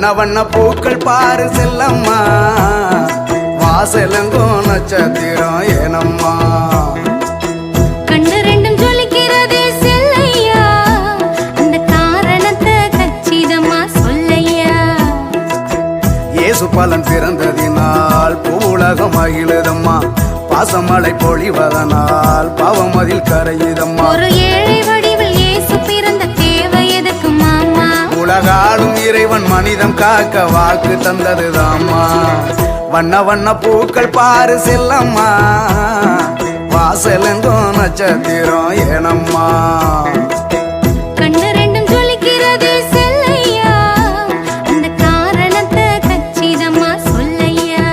வண்ண வண்ண பூக்கள் பாரு செல்லம்மா, வாசலங்கும் நட்சத்திரம் ஏனம்மா. கண்ணு ரெண்டும் ஜொலிக்கிறதே செல்லையா, அந்த காரணத்தை கச்சிதமா சொல்லையா. இயேசு பலன் பிறந்ததினால் பூவுலகம் மகிழுதம்மா, பாசமழை பொழிவதனால் பாவம் அதில் கரையுதம்மா. ஒரு ஏழை வடிவில் இயேசு பிறந்த தேவை எதுக்கு மாமா? உலகாலும் இறைவன் மனிதம் காக்க வாக்கு தந்ததுதாம்மா. வண்ண வண்ண பூக்கள் பாரு செல்லம்மா, வாசலெங்கும் நட்சத்திரம் ஏனம்மா. கண்ணு ரெண்டும் ஜொலிக்கிறதே செல்லையா, அந்த காரணத்தை கச்சிதமா சொல்லையா.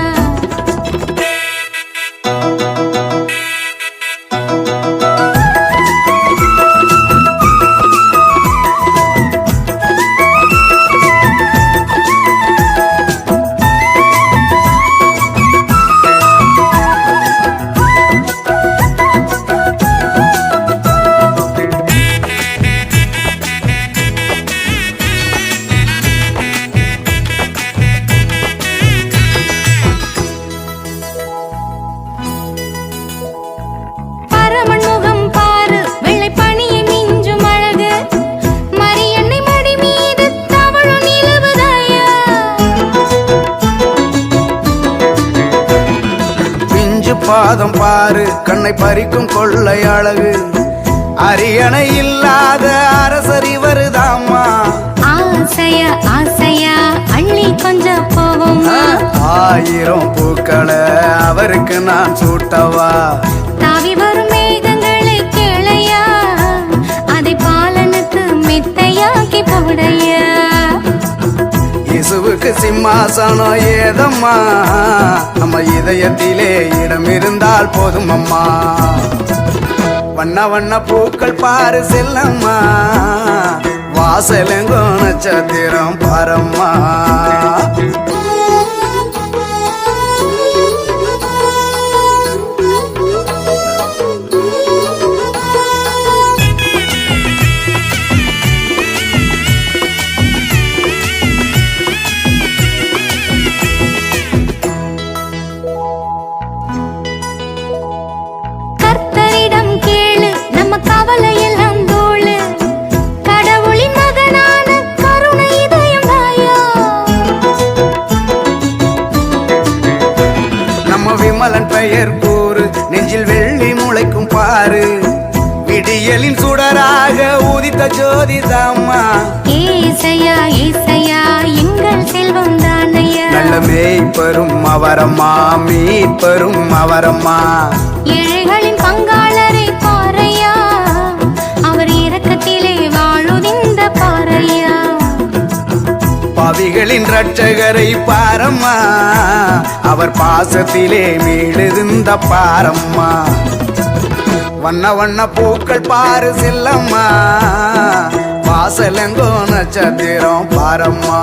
பாதம் பாரு கண்ணை பறிக்கும் கொள்ளை அழகு, அரியணை இல்லாத அரசரி வருதாம்மா. ஆசையா ஆசையா அள்ளி கொஞ்சம் போவோமா, ஆயிரம் பூக்களை அவருக்கு நான் சூட்டவா. தாவி வரும் மேகங்களை கேளையா, அதை பாலனுக்கு மெத்தையாக்கி போடையா. இயேசுவுக்கு சிம்மாசனம் ஏதம்மா, நம்ம இதயத்திலே இடம் இருந்தால் போதும் அம்மா. வண்ண வண்ண பூக்கள் பாரு செல்லம்மா, வாசலெங்கும் நட்சத்திரம் பாரம்மா. விமலன் பெயர் கூறு, நெஞ்சில் வெள்ளி முளைக்கும் பாரு, விடியலின் சுடராக உதித்த ஜோதிதாம்மா. ஏசையா ஏசையா எங்கள் செல்வம் தானையா, நல்ல மேய்ப்பெரும் அவரம்மா, மீட்பெரும் அவரம்மா. ஏழைகளின் பங்காளரை பாரையா, அவர் இரக்கத்திலே வாழுதிந்த பாரையா. பாவிகளின் ரட்சகரை பாரம்மா, அவர் பாசத்திலே மீழுதிந்த பாரம்மா. வண்ண வண்ண பூக்கள் பாரு செல்லம்மா, வாசலெங்கும் நட்சத்திரம் பாரம்மா.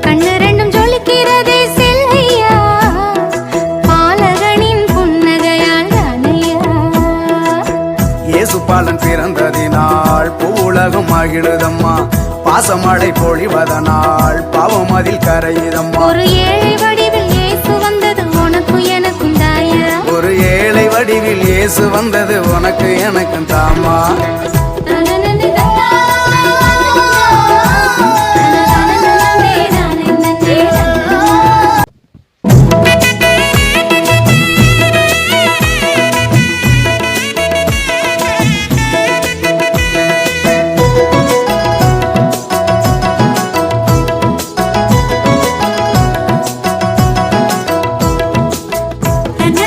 கண்ணு ரெண்டும் ஜொலிக்கிறதே செல்லையா, பாலகனின் புன்னகையால் தானையா. இயேசு பாலன் பிறந்ததினால் பூவுலகம் மகிழுதம்மா, பாசமழை பொழிவதனால் பாவம் அதில் கரையுதம்மா. ஒரு ஏழை வடிவில் இயேசு வந்தது உனக்கு எனக்கும் தாயா, ஒரு ஏழை வடிவில் இயேசு வந்தது உனக்கு எனக்கும் தாமா. na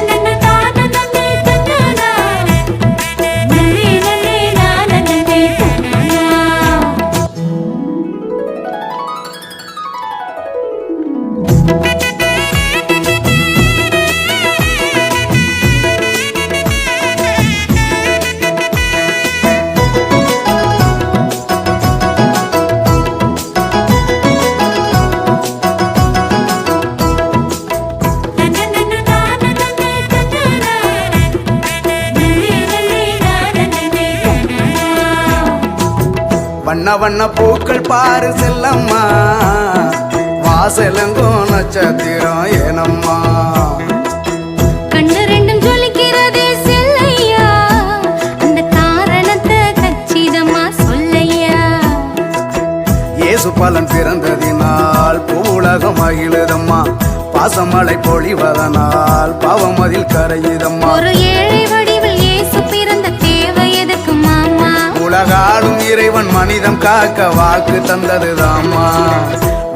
na na na வண்ண வண்ண பூக்கள் பாரு செல்லம்மா வாசலெங்கும் நட்சத்திரம் ஏனம்மா கண்ணு ரெண்டும் ஜொலிக்கிறதே செல்லையா அந்த காரணத்தை கச்சிதமா சொல்லையா இயேசு பலன் பிறந்ததினால் பூவுலகம் மகிழுதம்மா பாசமழை பொழிவதனால் பாவம் அதில் கரையுதம்மா ஒரு ஏழை வடிவில் இயேசு பிறந்த தேவை எதுக்கு மாமா உலகாளும் இறைவன் மனிதம் காக்க வாக்கு தந்ததுதாம்மா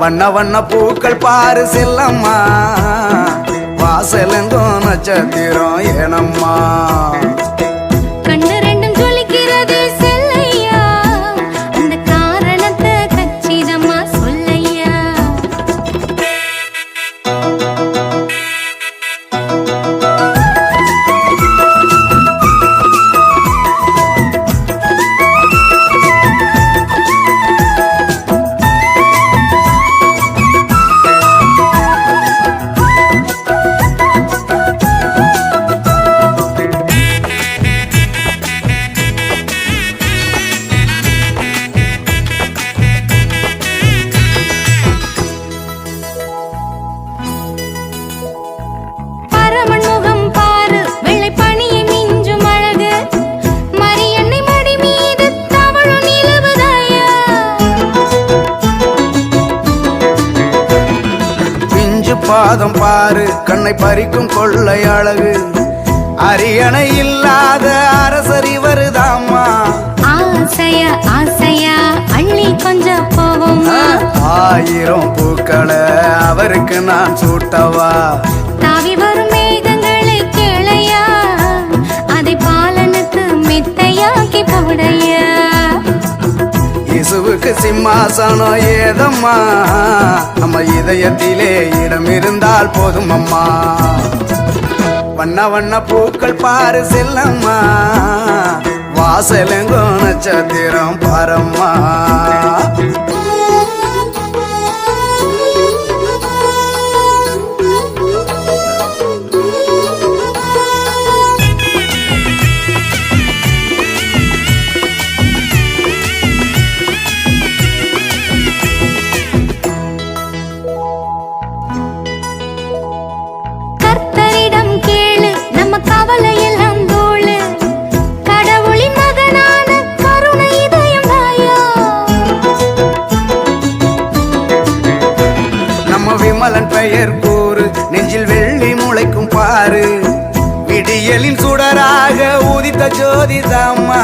வண்ண வண்ண பூக்கள் பாரு செல்லம்மா வாசலெங்கும் நட்சத்திரம் ஏனம்மா கண்ணு ரெண்டும் ஜொலிக்கிறதே செல்லையா அந்த காரணத்தை கச்சிதமா சொல்லையா பரமன் முகம் பாரு வெள்ளை பனியை மிஞ்சும் அழகு மரியன்னை மடி மீது தவழும் நிலவுதாயா பிஞ்சு பாதம் பாரு கண்ணை பறிக்கும் கொள்ளை அழகு அரியணை இல்லாத அரசரி வருதாம்மா ஆசையா ஆசையா அள்ளி கொஞ்சம் போவோமா ஆயிரம் பூக்களை அவருக்கு நான் சூட்டவா தாவி வரும் மேகங்களை கேளையா அதை பாலனுக்கு மெத்தையாக்கி போடையா இயேசுவுக்கு சிம்மாசனம் ஏதம்மா நம்ம இதயத்திலே இடம் இருந்தால் போதும் அம்மா வண்ண வண்ண பூக்கள் பாரு செல்லம்மா வாசலெங்கும் நட்சத்திரம் பாரம்மா கர்த்தரிடம் கேளு நம்ம கவலை எல்லாம் தோளு கடவுளின் மகனான கருணை இதயம் தாயா நம்ம விமலன் பெயர் கூறு நெஞ்சில் வெள்ளி முளைக்கும் பாரு விடியலின் சுடராக உதித்த ஜோதிதாம்மா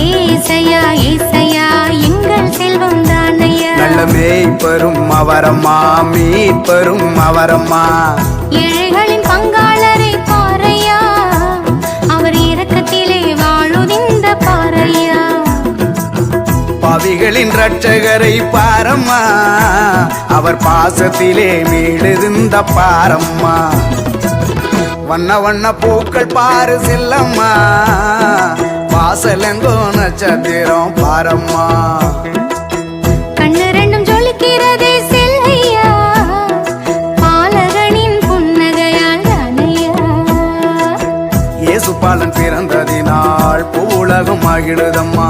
ஏசையா ஏசையா எங்கள் செல்வம் தானையா நல்ல மேய்ப்பெரும் அவரம்மா மீட்பெரும் அவரம்மா ஏழைகளின் பங்காளரை பாறையா அவர் இரக்கத்திலே வாழுதிந்த பாறையா பாவிகளின் இரட்சகரை பாரம்மா அவர் பாசத்திலே மீளுதிந்த பாரம்மா வண்ண வண்ண பூக்கள் பாரு செல்லம்மா வாசலெங்கும் நட்சத்திரம் பாரம்மா கண்ணு ரெண்டும் ஜொலிக்கிறதே செல்லையா பாலகனின் புன்னகையால் தானையா இயேசு பாலன் பிறந்ததினால் பூவுலகம் மகிழுதம்மா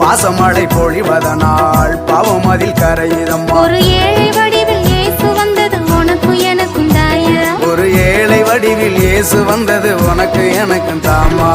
பாசமழை பொழிவதனால் பாவம் அதில் கரையுதம்மா ஒரு ஏழை வடிவில் இயேசு வந்தது உனக்கு எனக்கும் தாயா ஒரு ஏழை வடிவில் இயேசு வந்தது உனக்கு எனக்கும் தாமா